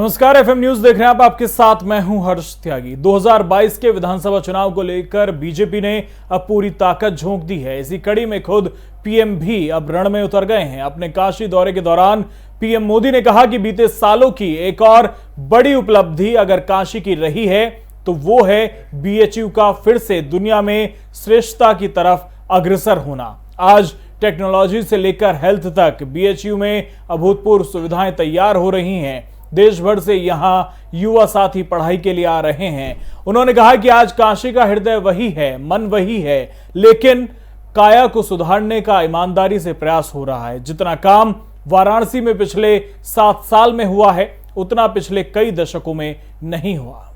नमस्कार, FM news देख रहे हैं आप। आपके साथ मैं हूं हर्ष त्यागी। 2022 के विधानसभा चुनाव को लेकर बीजेपी ने अब पूरी ताकत झोंक दी है। इसी कड़ी में खुद पीएम भी अब रण में उतर गए हैं। अपने काशी दौरे के दौरान पीएम मोदी ने कहा कि बीते सालों की एक और बड़ी उपलब्धि अगर काशी की रही है तो वो है बीएचयू का फिर से दुनिया में श्रेष्ठता की तरफ अग्रसर होना। आज टेक्नोलॉजी से लेकर हेल्थ तक बीएचयू में अभूतपूर्व सुविधाएं तैयार हो रही हैं। देश भर से यहां युवा साथी पढ़ाई के लिए आ रहे हैं। उन्होंने कहा कि आज काशी का हृदय वही है, मन वही है, लेकिन काया को सुधारने का ईमानदारी से प्रयास हो रहा है। जितना काम वाराणसी में पिछले 7 साल में हुआ है उतना पिछले कई दशकों में नहीं हुआ।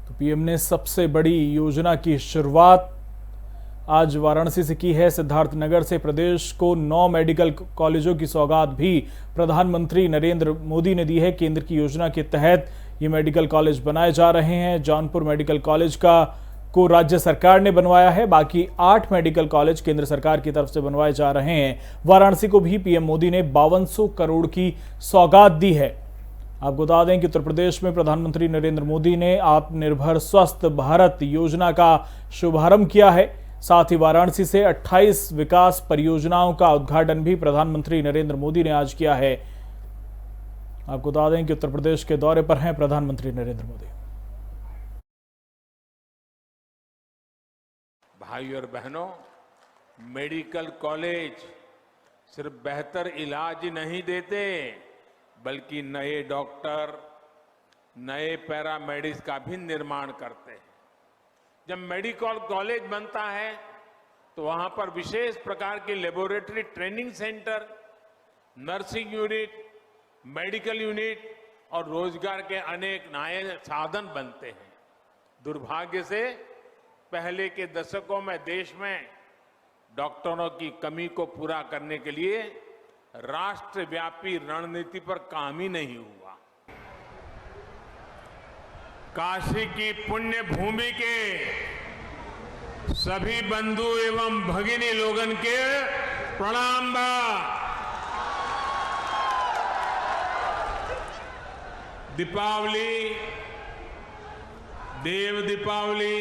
तो पीएम ने सबसे बड़ी योजना की शुरुआत आज वाराणसी से की है। सिद्धार्थनगर से प्रदेश को 9 मेडिकल कॉलेजों की सौगात भी प्रधानमंत्री नरेंद्र मोदी ने दी है। केंद्र की योजना के तहत ये मेडिकल कॉलेज बनाए जा रहे हैं। जौनपुर मेडिकल कॉलेज को राज्य सरकार ने बनवाया है। बाकी 8 मेडिकल कॉलेज केंद्र सरकार की तरफ से बनवाए जा रहे हैं। वाराणसी को भी पीएम मोदी ने 5200 करोड़ की सौगात दी है। आपको बता दें कि उत्तर प्रदेश में प्रधानमंत्री नरेंद्र मोदी ने आत्मनिर्भर स्वस्थ भारत योजना का शुभारंभ किया है। साथ ही वाराणसी से 28 विकास परियोजनाओं का उद्घाटन भी प्रधानमंत्री नरेंद्र मोदी ने आज किया है। आपको बता दें कि उत्तर प्रदेश के दौरे पर हैं प्रधानमंत्री नरेंद्र मोदी। भाई और बहनों, मेडिकल कॉलेज सिर्फ बेहतर इलाज ही नहीं देते बल्कि नए डॉक्टर, नए पैरामेडिक्स का भी निर्माण करते हैं। जब मेडिकल कॉलेज बनता है तो वहां पर विशेष प्रकार के laboratory training centre, nursing unit, medical unit और रोजगार के अनेक नए साधन बनते हैं। दुर्भाग्य से पहले के दशकों में देश में डॉक्टरों की कमी को पूरा करने के लिए राष्ट्रव्यापी रणनीति पर काम ही नहीं हुआ। काशी की पुण्य भूमि के सभी बंधु एवं भगिनी लोगन के प्रणाम बा। दीपावली, देव दीपावली,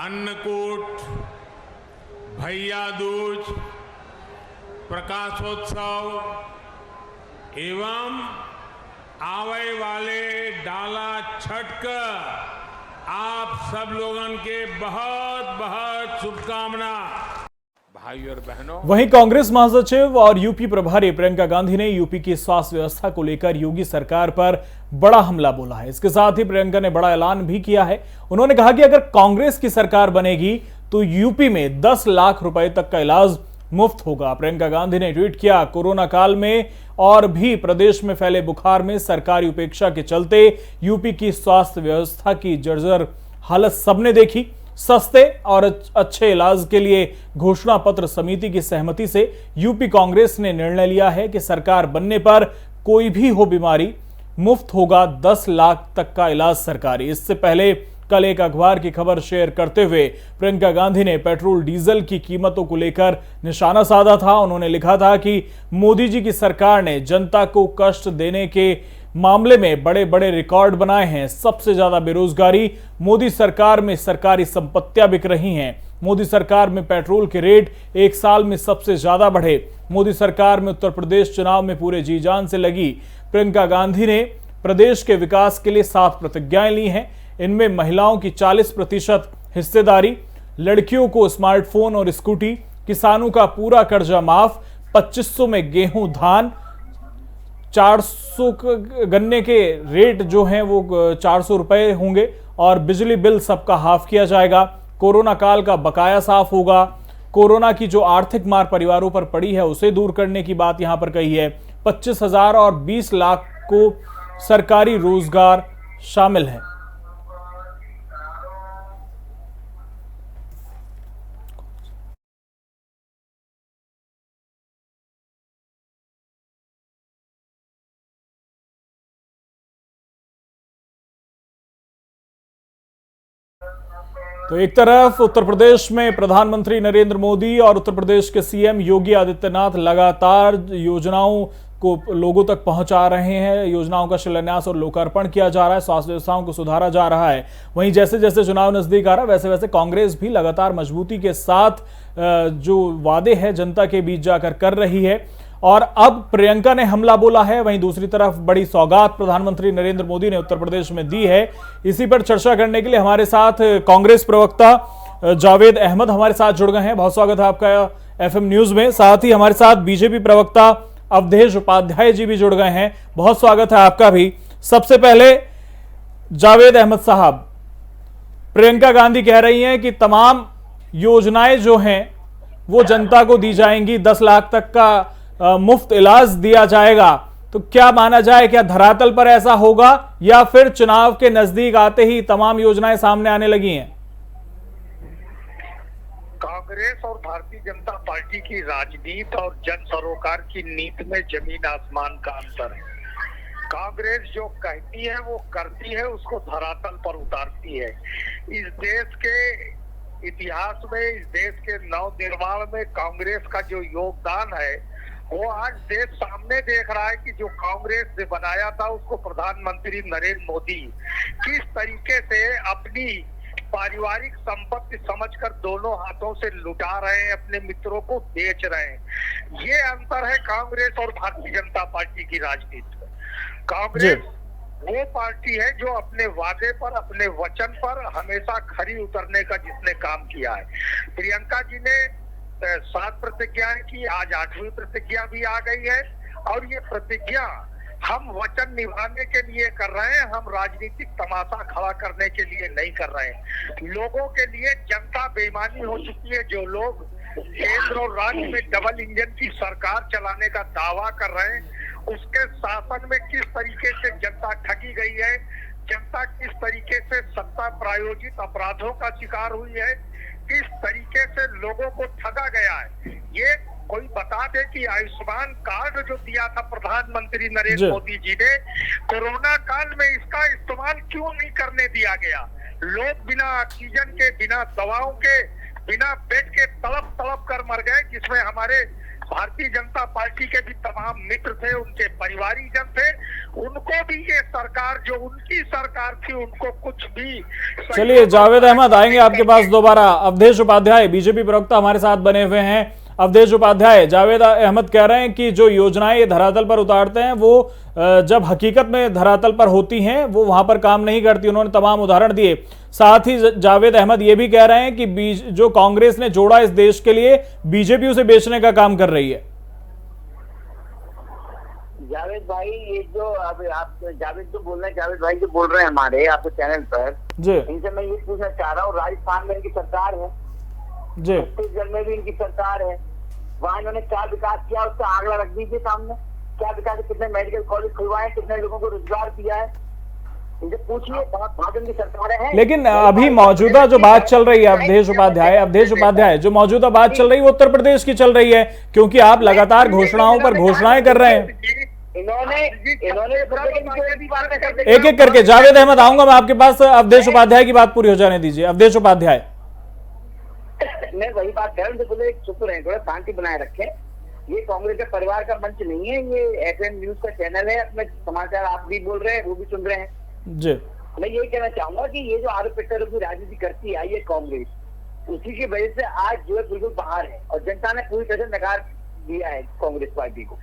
अन्नकूट, भैया दूज, प्रकाशोत्सव एवं आवे वाले डाला छठ का आप सब लोगन के बहुत बहुत शुभकामना। भाई और बहनों, वहीं कांग्रेस महासचिव और यूपी प्रभारी प्रियंका गांधी ने यूपी की स्वास्थ्य व्यवस्था को लेकर योगी सरकार पर बड़ा हमला बोला है। इसके साथ ही प्रियंका ने बड़ा ऐलान भी किया है। उन्होंने कहा कि अगर कांग्रेस की सरकार बनेगी तो यूपी में 10 लाख रुपए तक का इलाज मुफ्त होगा। प्रियंका गांधी ने ट्वीट किया, कोरोना काल में और भी प्रदेश में फैले बुखार में सरकारी उपेक्षा के चलते यूपी की स्वास्थ्य व्यवस्था की जर्जर हालत सबने देखी। सस्ते और अच्छे इलाज के लिए घोषणा पत्र समिति की सहमति से यूपी कांग्रेस ने निर्णय लिया है कि सरकार बनने पर कोई भी हो बीमारी, मुफ्त होगा 10 लाख तक का इलाज सरकारी। इससे पहले कल एक अखबार की खबर शेयर करते हुए प्रियंका गांधी ने पेट्रोल डीजल की कीमतों को लेकर निशाना साधा था। उन्होंने लिखा था कि मोदी जी की सरकार ने जनता को कष्ट देने के मामले में बड़े बड़े रिकॉर्ड बनाए हैं। सबसे ज्यादा बेरोजगारी, मोदी सरकार में सरकारी संपत्तियां बिक रही हैं। मोदी सरकार में पेट्रोल के रेट एक साल में सबसे ज्यादा बढ़े। मोदी सरकार में उत्तर प्रदेश चुनाव में पूरे जी जान से लगी। प्रियंका गांधी ने प्रदेश के विकास के लिए 7 प्रतिज्ञाएं ली हैं। इनमें महिलाओं की 40% हिस्सेदारी, लड़कियों को स्मार्टफोन और स्कूटी, किसानों का पूरा कर्जा माफ, 2500 में गेहूं धान, 400 गन्ने के रेट जो हैं वो 400 रुपए होंगे और बिजली बिल सबका हाफ किया जाएगा। कोरोना काल का बकाया साफ होगा। कोरोना की जो आर्थिक मार परिवारों पर पड़ी है उसे दूर करने की बात यहां पर कही है। 25,000 और 20 लाख को सरकारी रोजगार शामिल है। तो एक तरफ उत्तर प्रदेश में प्रधानमंत्री नरेंद्र मोदी और उत्तर प्रदेश के सीएम योगी आदित्यनाथ लगातार योजनाओं को लोगों तक पहुंचा रहे हैं, योजनाओं का शिलान्यास और लोकार्पण किया जा रहा है, स्वास्थ्य व्यवस्थाओं को सुधारा जा रहा है। वहीं जैसे जैसे चुनाव नजदीक आ रहा है वैसे वैसे कांग्रेस भी लगातार मजबूती के साथ जो वादे हैं जनता के बीच जाकर कर रही है। और अब प्रियंका ने हमला बोला है, वहीं दूसरी तरफ बड़ी सौगात प्रधानमंत्री नरेंद्र मोदी ने उत्तर प्रदेश में दी है। इसी पर चर्चा करने के लिए हमारे साथ कांग्रेस प्रवक्ता जावेद अहमद हमारे साथ जुड़ गए हैं। बहुत स्वागत है आपका एफएम न्यूज में। साथ ही हमारे साथ बीजेपी प्रवक्ता अवधेश उपाध्याय जी भी जुड़ गए हैं, बहुत स्वागत है आपका भी। सबसे पहले जावेद अहमद साहब, प्रियंका गांधी कह रही हैं कि तमाम योजनाएं जो हैं वो जनता को दी जाएंगी, 10 लाख तक का मुफ्त इलाज दिया जाएगा। तो क्या माना जाए, क्या धरातल पर ऐसा होगा या फिर चुनाव के नजदीक आते ही तमाम योजनाएं सामने आने लगी हैं? कांग्रेस और भारतीय जनता पार्टी की राजनीति और जन सरोकार की नीति में जमीन आसमान का अंतर है। कांग्रेस जो कहती है वो करती है, उसको धरातल पर उतारती है। इस देश के इतिहास में, इस देश के नव निर्माण में कांग्रेस का जो योगदान है वो आज देश सामने देख रहा है कि जो कांग्रेस ने बनाया था उसको प्रधानमंत्री नरेंद्र मोदी किस तरीके से अपनी पारिवारिक संपत्ति समझकर दोनों हाथों से लुटा रहे हैं, अपने मित्रों को बेच रहे हैं। ये अंतर है कांग्रेस और भारतीय जनता पार्टी की राजनीति में। कांग्रेस वो पार्टी है जो अपने वादे पर, अपने वचन पर हमेशा खरी उतरने का जिसने काम किया है। प्रियंका जी ने 7 प्रतिज्ञाएं की, आज 8वीं प्रतिज्ञा भी आ गई है। और ये प्रतिज्ञा हम वचन निभाने के लिए कर रहे हैं, हम राजनीतिक तमाशा खड़ा करने के लिए नहीं कर रहे हैं। लोगों के लिए जनता बेईमानी हो चुकी है। जो लोग केंद्र और राज्य में डबल इंजन की सरकार चलाने का दावा कर रहे हैं, उसके शासन में किस तरीके से जनता ठगी गई है, जनता किस तरीके से सत्ता प्रायोजित अपराधों का शिकार हुई है, किस तरीके से लोगों को ठगा गया है। ये कोई बता दे कि आयुष्मान कार्ड जो दिया था प्रधानमंत्री नरेंद्र मोदी जी ने, कोरोना काल में इसका इस्तेमाल क्यों नहीं करने दिया गया? लोग बिना ऑक्सीजन के, बिना दवाओं के, बिना बेड के तड़प तड़प कर मर गए, जिसमें हमारे भारतीय जनता पार्टी के भी तमाम मित्र थे, उनके परिवारीजन थे। उनको भी ये सरकार, जो उनकी सरकार थी, उनको कुछ भी। चलिए जावेद अहमद, आएंगे आपके पास दोबारा। अवधेश उपाध्याय बीजेपी प्रवक्ता हमारे साथ बने हुए हैं। अवधेश उपाध्याय, जावेद अहमद कह रहे हैं कि जो योजनाएं ये धरातल पर उतारते हैं वो जब हकीकत में धरातल पर होती हैं वो वहां पर काम नहीं करती। उन्होंने तमाम उदाहरण दिए। साथ ही जावेद अहमद ये भी कह रहे हैं कि जो कांग्रेस ने जोड़ा इस देश के लिए, बीजेपी उसे बेचने का काम कर रही है। जावेद भाई, ये जो अब आप जावेद जो बोल रहे हैं, जावेद भाई जो बोल रहे हैं हमारे आपके चैनल पर जी, इनसे मैं ये पूछना चाह रहा हूँ, राजस्थान में इनकी सरकार है जी, छत्तीसगढ़ में भी इनकी सरकार है, वहाँ इन्होंने क्या विकास किया उसका आंकड़ा रख दीजिए सामने। क्या विकास, कितने मेडिकल कॉलेज खुलवाए, कितने लोगों को रोजगार दिया है, इनसे पूछिए। बहुत इनकी सरकारें हैं। लेकिन अभी मौजूदा जो बात चल रही है अवधेश उपाध्याय, जो मौजूदा बात चल रही है वो उत्तर प्रदेश की चल रही है, क्योंकि आप लगातार घोषणाओं पर घोषणाएं कर रहे हैं। इन्होंने एक एक करके, जावेद अहमद आऊंगा मैं आपके पास। अवधेश उपाध्याय की बात पूरी हो जाने दीजिए। अवधेश उपाध्याय, मैं वही बात कह रहा हूँ, चुप रहे, थोड़ा शांति बनाए रखें। ये कांग्रेस के परिवार का मंच नहीं है, ये एफएम न्यूज का चैनल है। अपने समाचार आप भी बोल रहे हैं, वो भी सुन रहे हैं जी। मैं ये कहना चाहूंगा कि ये जो आरोप प्रत्यारोप की राजनीति करती आई है कांग्रेस, उसी की वजह से आज जो है बिल्कुल बाहर है और जनता ने पूरी तरह से नकार दिया है कांग्रेस पार्टी को।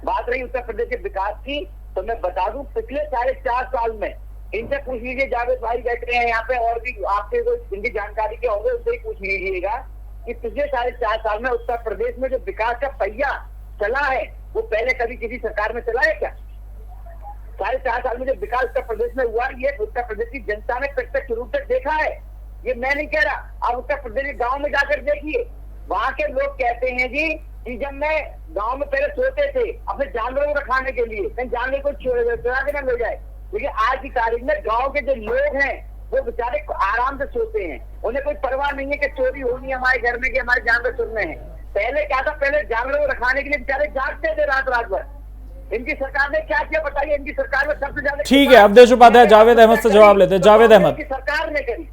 बात रही उत्तर प्रदेश के विकास की, तो मैं बता दूं पिछले 4.5 साल में, इनसे पूछ लीजिए, जावेद भाई बैठे हैं यहाँ पे और भी आपके कोई इनकी जानकारी के होंगे, उससे ही पूछ लीजिएगा कि पिछले 4.5 साल में उत्तर प्रदेश में जो विकास का पहिया चला है वो पहले कभी किसी सरकार में चला है क्या? 4.5 साल में जो विकास उत्तर प्रदेश में हुआ, ये उत्तर प्रदेश की जनता ने प्रत्यक्ष रूप से देखा है। ये मैं नहीं कह रहा, आप उत्तर प्रदेश के गाँव में जाकर देखिए, वहाँ के लोग कहते हैं जी कि जब मैं गांव में पहले सोते थे अपने जानवरों को खाने के लिए, कहीं जानवर को चुरा के ना ले जाए, लेकिन आज की तारीख में गांव के जो लोग हैं वो बेचारे आराम से सोते हैं, उन्हें कोई परवाह नहीं है कि चोरी होनी हमारे घर में कि हमारे जानवर सुनने हैं। पहले क्या था, पहले जानवरों को रखाने के लिए बेचारे जागते थे रात भर। इनकी सरकार ने क्या किया बताइए? इनकी सरकार में सबसे ज्यादा। ठीक है, अवधेश उपाध्याय जावेद अहमद से जवाब लेते हैं। जावेद अहमद, सरकार ने करी,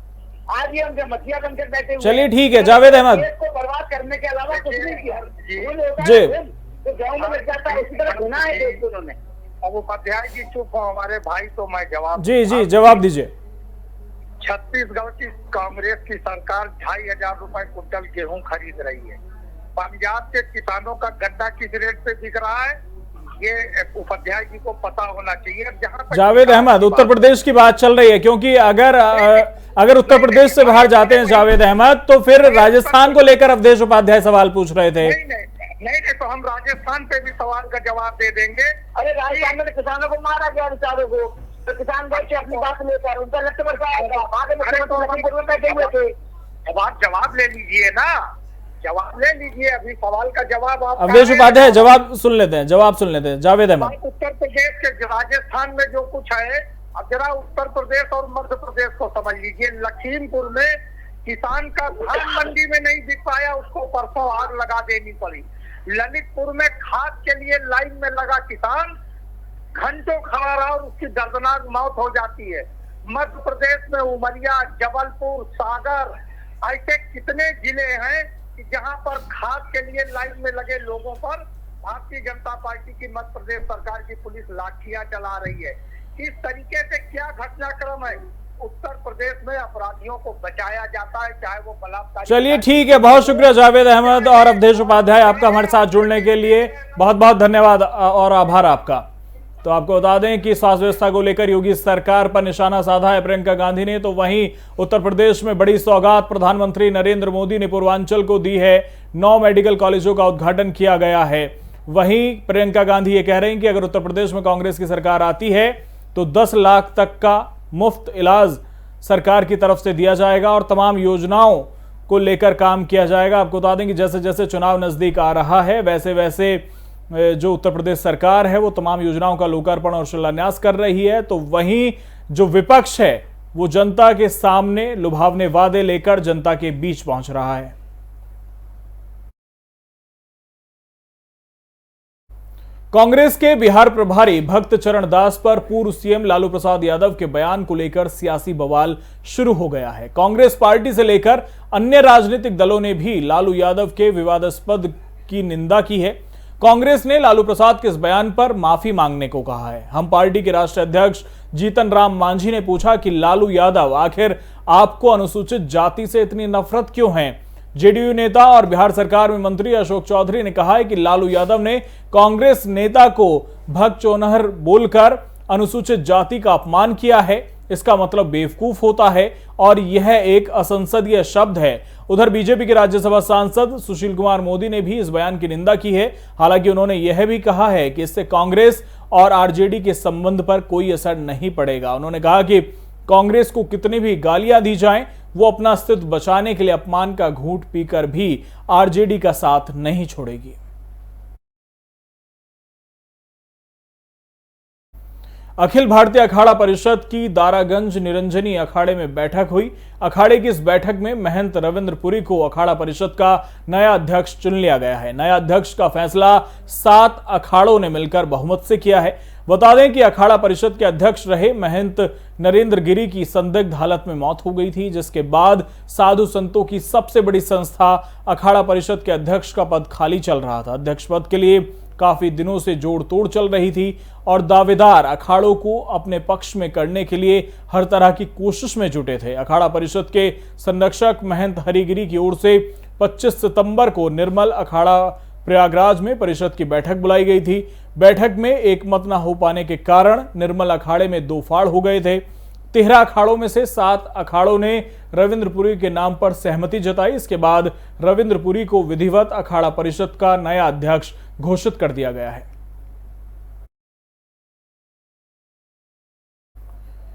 आज ये हम मछलियां बनकर बैठे हुए चलिए ठीक है जावेद अहमद। देश को बर्बाद करने के अलावा कुछ नहीं किया। जी। तो गाँव में लग जाता है, उसी तरह गुना है देश को उन्होंने। अब उपाध्याय जी चुप हो हमारे भाई, तो मैं जवाब जी जी जवाब दीजिए। छत्तीसगढ़ की कांग्रेस की सरकार 2,500 रुपए कुंटल गेहूं खरीद रही है। पंजाब के किसानों का गन्ना किस रेट पे बिक रहा है, ये उपाध्याय जी को पता होना चाहिए। जहां तक जावेद अहमद, उत्तर प्रदेश की बात चल रही है, क्योंकि अगर उत्तर प्रदेश से बाहर जाते हैं जावेद अहमद, तो फिर राजस्थान को लेकर अवधेश उपाध्याय सवाल पूछ रहे थे। नहीं, तो हम राजस्थान पे भी सवाल का जवाब दे देंगे। अरे राजस्थान में किसानों को मारा गया बेचारों को, तो किसान बैठ के अपनी बात लेकर उनका लक्ष्य बरसाएगा। बैठे हुए थे। अब आप जवाब ले लीजिए ना, जवाब ले लीजिए। अभी सवाल का जवाब आप अवधेश उपाध्याय जवाब सुन लेते हैं, जावेद अहमद। उत्तर प्रदेश के राजस्थान में जो कुछ है, अब जरा उत्तर प्रदेश और मध्य प्रदेश को समझ लीजिए। लखीमपुर में किसान का धान मंडी में नहीं बिक पाया, उसको परसों आग लगा देनी पड़ी। ललितपुर में खाद के लिए लाइन में लगा किसान घंटों खड़ा रहा और उसकी दर्दनाक मौत हो जाती है। मध्य प्रदेश में उमरिया, जबलपुर, सागर, ऐसे कितने जिले हैं कि जहां पर खाद के लिए लाइन में लगे लोगों पर भारतीय जनता पार्टी की मध्य प्रदेश सरकार की पुलिस लाठियां चला रही है। इस तरीके से क्या घटनाक्रम है। उत्तर प्रदेश में अपराधियों को बचाया जाता है, चाहे वो बलात्कार। चलिए ठीक है, बहुत शुक्रिया जावेद अहमद और अवधेश उपाध्याय, आपका हमारे साथ जुड़ने के लिए बहुत बहुत धन्यवाद और आभार आपका। तो आपको बता दें कि स्वास्थ्य व्यवस्था को लेकर योगी सरकार पर निशाना साधा है प्रियंका गांधी ने। तो वहीं उत्तर प्रदेश में बड़ी सौगात प्रधानमंत्री नरेंद्र मोदी ने पूर्वांचल को दी है। 9 मेडिकल कॉलेजों का उद्घाटन किया गया है। वहीं प्रियंका गांधी ये कह रहे हैं कि अगर उत्तर प्रदेश में कांग्रेस की सरकार आती है तो 10 लाख तक का मुफ्त इलाज सरकार की तरफ से दिया जाएगा और तमाम योजनाओं को लेकर काम किया जाएगा। आपको बता दें कि जैसे जैसे चुनाव नजदीक आ रहा है, वैसे वैसे जो उत्तर प्रदेश सरकार है वो तमाम योजनाओं का लोकार्पण और शिलान्यास कर रही है। तो वहीं जो विपक्ष है वो जनता के सामने लुभावने वादे लेकर जनता के बीच पहुंच रहा है। कांग्रेस के बिहार प्रभारी भक्त चरण दास पर पूर्व सीएम लालू प्रसाद यादव के बयान को लेकर सियासी बवाल शुरू हो गया है। कांग्रेस पार्टी से लेकर अन्य राजनीतिक दलों ने भी लालू यादव के विवादास्पद की निंदा की है। कांग्रेस ने लालू प्रसाद के इस बयान पर माफी मांगने को कहा है। हम पार्टी के राष्ट्रीय अध्यक्ष जीतन राम मांझी ने पूछा कि लालू यादव, आखिर आपको अनुसूचित जाति से इतनी नफरत क्यों है। जेडीयू नेता और बिहार सरकार में मंत्री अशोक चौधरी ने कहा है कि लालू यादव ने कांग्रेस नेता को भक्त चौनहर बोलकर अनुसूचित जाति का अपमान किया है। इसका मतलब बेवकूफ होता है और यह एक असंसदीय शब्द है। उधर बीजेपी के राज्यसभा सांसद सुशील कुमार मोदी ने भी इस बयान की निंदा की है। हालांकि उन्होंने यह भी कहा है कि इससे कांग्रेस और आरजेडी के संबंध पर कोई असर नहीं पड़ेगा। उन्होंने कहा कि कांग्रेस को कितनी भी गालियां दी जाएं, वो अपना अस्तित्व बचाने के लिए अपमान का घूंट पीकर भी आरजेडी का साथ नहीं छोड़ेगी। अखिल भारतीय अखाड़ा परिषद की दारागंज निरंजनी अखाड़े में बैठक हुई। अखाड़े की इस बैठक में महंत रविंद्र पुरी को अखाड़ा परिषद का नया अध्यक्ष चुन लिया गया है। नया अध्यक्ष का फैसला 7 अखाड़ों ने मिलकर बहुमत से किया है। बता दें कि अखाड़ा परिषद के अध्यक्ष रहे महंत नरेंद्र गिरी की संदिग्ध हालत में मौत हो गई थी, जिसके बाद साधु संतों की सबसे बड़ी संस्था अखाड़ा परिषद के अध्यक्ष का पद खाली चल रहा था। अध्यक्ष पद के लिए काफी दिनों से जोड़ तोड़ चल रही थी और दावेदार अखाड़ों को अपने पक्ष में करने के लिए हर तरह की कोशिश में जुटे थे। अखाड़ा परिषद के संरक्षक महंत हरिगिरी की ओर से 25 सितंबर को निर्मल अखाड़ा प्रयागराज में परिषद की बैठक बुलाई गई थी। बैठक में एकमत न हो पाने के कारण निर्मल अखाड़े में 2 फाड़ हो गए थे। 13 अखाड़ों में से 7 अखाड़ों ने रविंद्रपुरी के नाम पर सहमति जताई। इसके बाद रविंद्रपुरी को विधिवत अखाड़ा परिषद का नया अध्यक्ष घोषित कर दिया गया है।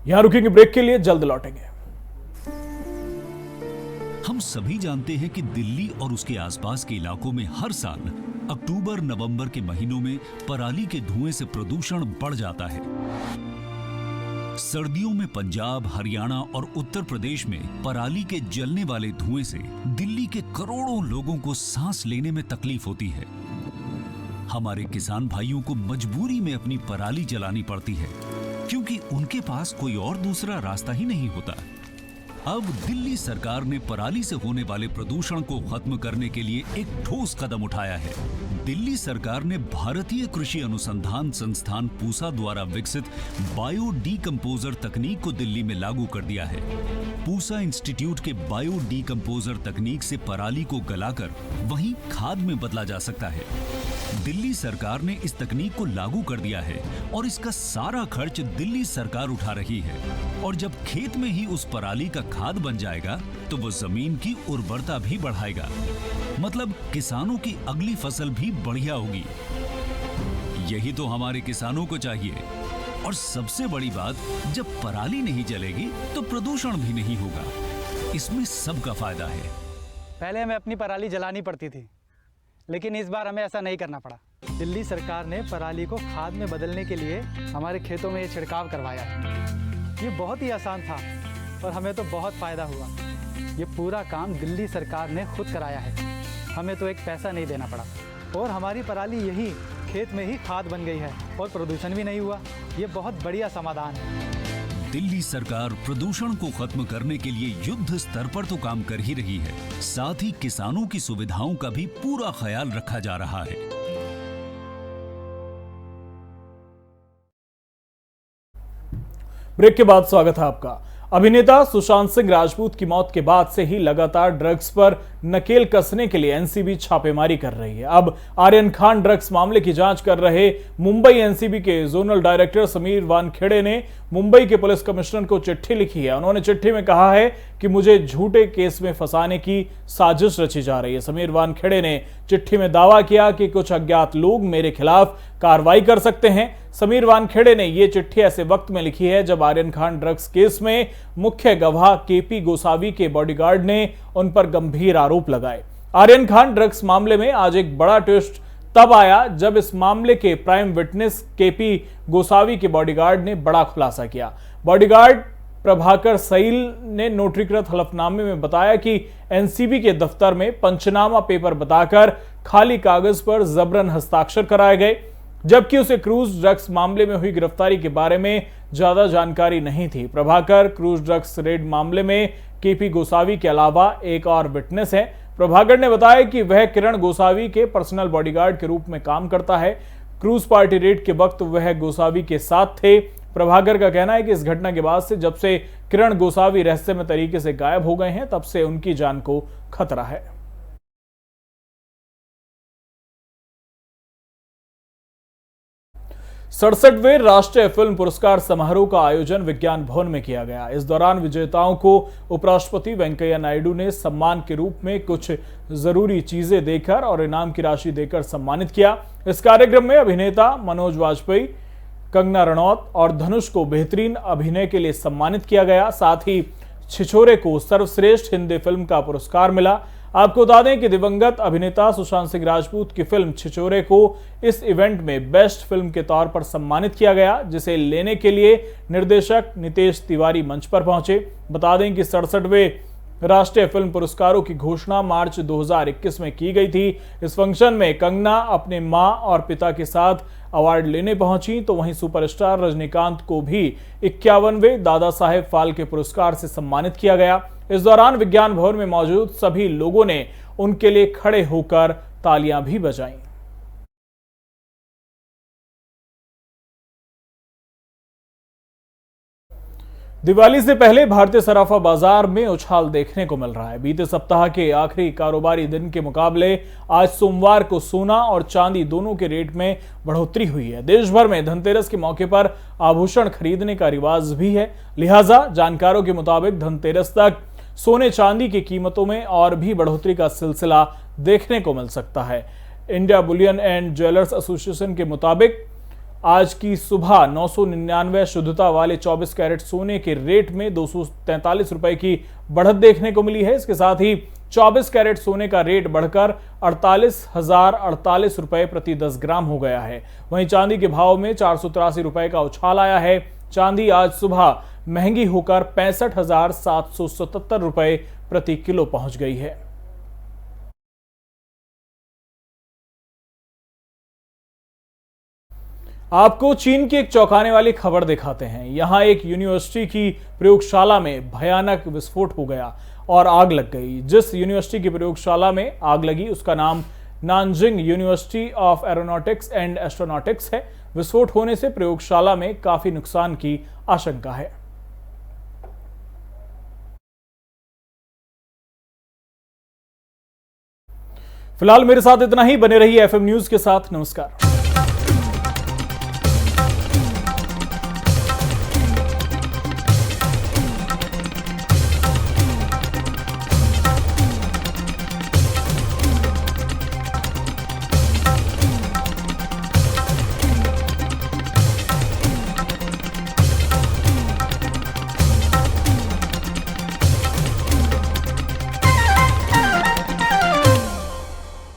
यहां रुकेंगे ब्रेक के लिए, जल्द लौटेंगे। हम सभी जानते हैं कि दिल्ली और उसके आसपास के इलाकों में हर साल अक्टूबर नवंबर के महीनों में पराली के धुएं से प्रदूषण बढ़ जाता है। सर्दियों में पंजाब, हरियाणा और उत्तर प्रदेश में पराली के जलने वाले धुएं से दिल्ली के करोड़ों लोगों को सांस लेने में तकलीफ होती है। हमारे किसान भाइयों को मजबूरी में अपनी पराली जलानी पड़ती है, क्योंकि उनके पास कोई और दूसरा रास्ता ही नहीं होता। अब दिल्ली सरकार ने पराली से होने वाले प्रदूषण को खत्म करने के लिए एक ठोस कदम उठाया है। दिल्ली सरकार ने भारतीय कृषि अनुसंधान संस्थान पूसा द्वारा विकसित बायो डीकंपोजर तकनीक को दिल्ली में लागू कर दिया है। पूसा इंस्टीट्यूट के बायो डीकंपोजर तकनीक से पराली को गलाकर वहीं खाद में बदला जा सकता है। दिल्ली सरकार ने इस तकनीक को लागू कर दिया है और इसका सारा खर्च दिल्ली सरकार उठा रही है। और जब खेत में ही उस पराली का खाद बन जाएगा तो वो जमीन की उर्वरता भी बढ़ाएगा, मतलब किसानों की अगली फसल भी बढ़िया होगी। यही तो हमारे किसानों को चाहिए। और सबसे बड़ी बात, जब पराली नहीं जलेगी तो प्रदूषण भी नहीं होगा। इसमें सबका फायदा है। पहले हमें अपनी पराली जलानी पड़ती थी, लेकिन इस बार हमें ऐसा नहीं करना पड़ा। दिल्ली सरकार ने पराली को खाद में बदलने के लिए हमारे खेतों में ये छिड़काव करवाया। ये बहुत ही आसान था और हमें तो बहुत फ़ायदा हुआ। ये पूरा काम दिल्ली सरकार ने खुद कराया है, हमें तो एक पैसा नहीं देना पड़ा और हमारी पराली यही खेत में ही खाद बन गई है और प्रदूषण भी नहीं हुआ। ये बहुत बढ़िया समाधान है। दिल्ली सरकार प्रदूषण को खत्म करने के लिए युद्ध स्तर पर तो काम कर ही रही है, साथ ही किसानों की सुविधाओं का भी पूरा ख्याल रखा जा रहा है। ब्रेक के बाद स्वागत है आपका। अभिनेता सुशांत सिंह राजपूत की मौत के बाद से ही लगातार ड्रग्स पर नकेल कसने के लिए एनसीबी छापेमारी कर रही है। अब आर्यन खान ड्रग्स मामले की जांच कर रहे मुंबई एनसीबी के जोनल डायरेक्टर समीर वानखेड़े ने मुंबई के पुलिस कमिश्नर को चिट्ठी लिखी है। उन्होंने चिट्ठी में कहा है कि मुझे झूठे केस में फंसाने की साजिश रची जा रही है। समीर वानखेड़े ने चिट्ठी में दावा किया कि कुछ अज्ञात लोग मेरे खिलाफ कार्रवाई कर सकते हैं। समीर वानखेड़े ने यह चिट्ठी ऐसे वक्त में लिखी है जब आर्यन खान ड्रग्स केस में मुख्य गवाह केपी गोसावी के बॉडीगार्ड ने उन पर गंभीर आरोप लगाए। आर्यन खान ड्रग्स मामले में आज एक बड़ा ट्विस्ट तब आया जब इस मामले के प्राइम विटनेस केपी गोसावी के बॉडीगार्ड ने बड़ा खुलासा किया। बॉडीगार्ड प्रभाकर सैल ने नोटरीकृत हलफनामे में बताया कि एनसीबी के दफ्तर में पंचनामा पेपर बताकर खाली कागज पर जबरन हस्ताक्षर कराए गए, जबकि उसे क्रूज ड्रग्स मामले में हुई गिरफ्तारी के बारे में ज्यादा जानकारी नहीं थी। प्रभाकर क्रूज ड्रग्स रेड मामले में केपी गोसावी के अलावा एक और विटनेस है। प्रभाकर ने बताया कि वह किरण गोसावी के पर्सनल बॉडीगार्ड के रूप में काम करता है। क्रूज पार्टी रेड के वक्त वह गोसावी के साथ थे। प्रभाकर का कहना है कि इस घटना के बाद से जब से किरण गोसावी रहस्यमय तरीके से गायब हो गए हैं, तब से उनकी जान को खतरा है। 67वें राष्ट्रीय फिल्म पुरस्कार समारोह का आयोजन विज्ञान भवन में किया गया। इस दौरान विजेताओं को उपराष्ट्रपति वेंकैया नायडू ने सम्मान के रूप में कुछ जरूरी चीजें देकर और इनाम की राशि देकर सम्मानित किया। इस कार्यक्रम में अभिनेता मनोज वाजपेयी, कंगना रनौत और धनुष को बेहतरीन अभिनय के लिए सम्मानित किया गया। साथ ही छिछोरे को सर्वश्रेष्ठ हिंदी फिल्म का पुरस्कार मिला। आपको बता दें कि दिवंगत अभिनेता सुशांत सिंह राजपूत की फिल्म छिछोरे को इस इवेंट में बेस्ट फिल्म के तौर पर सम्मानित किया गया, जिसे लेने के लिए निर्देशक नितेश तिवारी मंच पर पहुंचे। बता दें कि 67वें राष्ट्रीय फिल्म पुरस्कारों की घोषणा मार्च 2021 में की गई थी। इस फंक्शन में कंगना अपने मां और पिता के साथ अवार्ड लेने पहुंची, तो वहीं सुपरस्टार रजनीकांत को भी 51वें दादा साहेब फाल्के पुरस्कार से सम्मानित किया गया। इस दौरान विज्ञान भवन में मौजूद सभी लोगों ने उनके लिए खड़े होकर तालियां भी बजाईं। दिवाली से पहले भारतीय सराफा बाजार में उछाल देखने को मिल रहा है। बीते सप्ताह के आखिरी कारोबारी दिन के मुकाबले आज सोमवार को सोना और चांदी दोनों के रेट में बढ़ोतरी हुई है। देश भर में धनतेरस के मौके पर आभूषण खरीदने का रिवाज भी है, लिहाजा जानकारों के मुताबिक धनतेरस तक सोने चांदी की कीमतों में और भी बढ़ोतरी का सिलसिला देखने को मिल सकता है। India Boolean and jewellers association के मुताबिक आज की सुबह 999 शुद्धता वाले 24 कैरेट सोने के रेट में 243 रुपए की बढ़त देखने को मिली है। इसके साथ ही 24 कैरेट सोने का रेट बढ़कर 48,048 रुपए प्रति 10 ग्राम हो गया है। वहीं चांदी के भाव में 483 रुपए का उछाल आया है। चांदी आज सुबह महंगी होकर 65,777 रुपए प्रति किलो पहुंच गई है। आपको चीन की एक चौंकाने वाली खबर दिखाते हैं। यहां एक यूनिवर्सिटी की प्रयोगशाला में भयानक विस्फोट हो गया और आग लग गई। जिस यूनिवर्सिटी की प्रयोगशाला में आग लगी उसका नाम Nanjing university of aeronautics and astronautics है। विस्फोट होने से प्रयोगशाला में काफी नुकसान की आशंका है। फिलहाल मेरे साथ इतना ही। बने रहिए एफएम न्यूज के साथ। नमस्कार।